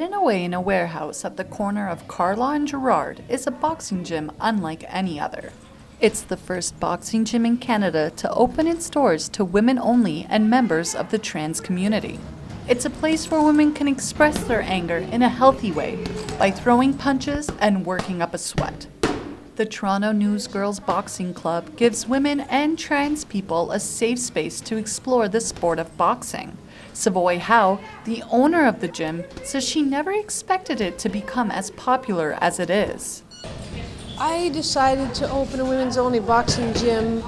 Hidden away in a warehouse at the corner of Carlaw and Gerrard is a boxing gym unlike any other. It's the first boxing gym in Canada to open its doors to women only and members of the trans community. It's a place where women can express their anger in a healthy way by throwing punches and working up a sweat. The Toronto Newsgirls Boxing Club gives women and trans people a safe space to explore the sport of boxing. Savoy Howe, the owner of the gym, says she never expected it to become as popular as it is. I decided to open a women's only boxing gym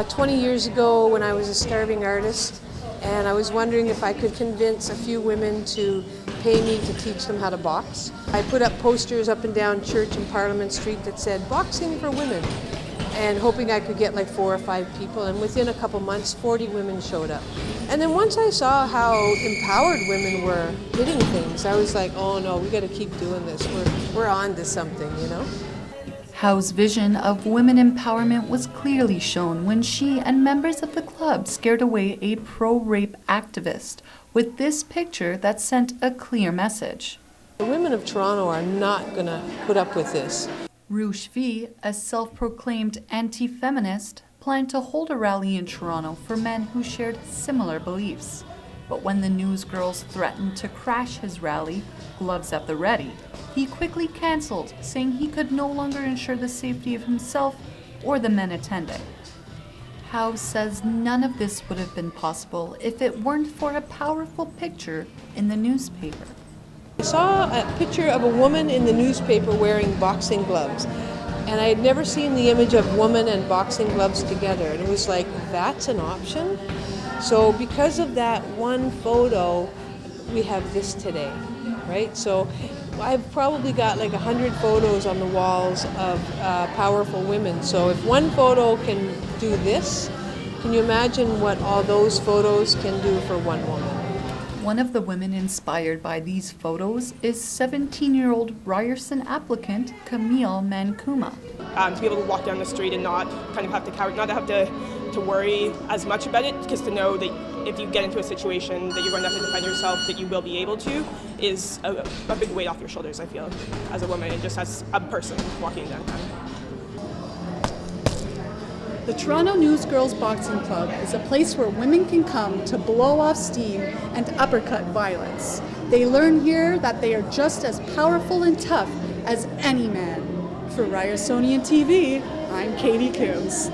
20 years ago when I was a starving artist, and I was wondering if I could convince a few women to pay me to teach them how to box. I put up posters up and down Church and Parliament Street that said boxing for women, and hoping I could get like 4 or 5 people, and within a couple months 40 women showed up. And then once I saw how empowered women were hitting things, I was like, oh no, we got to keep doing this. We're on to something, you know? Howe's vision of women empowerment was clearly shown when she and members of the club scared away a pro-rape activist with this picture that sent a clear message. The women of Toronto are not going to put up with this. Rouge V, a self-proclaimed anti-feminist, planned to hold a rally in Toronto for men who shared similar beliefs. But when the Newsgirls threatened to crash his rally, gloves at the ready, he quickly canceled, saying he could no longer ensure the safety of himself or the men attending. Howe says none of this would have been possible if it weren't for a powerful picture in the newspaper. I saw a picture of a woman in the newspaper wearing boxing gloves, and I had never seen the image of woman and boxing gloves together, and it was like, that's an option? So because of that one photo, we have this today, right? So I've probably got like 100 photos on the walls of powerful women. So if one photo can do this, can you imagine what all those photos can do for one woman? One of the women inspired by these photos is 17-year-old Ryerson applicant Camille Mankuma. To be able to walk down the street and not kind of have to cower, not have to worry as much about it, just to know that if you get into a situation that you're going to have to defend yourself, that you will be able to, is a big weight off your shoulders, I feel, as a woman and just as a person walking downtown. The Toronto Newsgirls Boxing Club is a place where women can come to blow off steam and uppercut violence. They learn here that they are just as powerful and tough as any man. For Ryersonian TV, I'm Katie Coombs.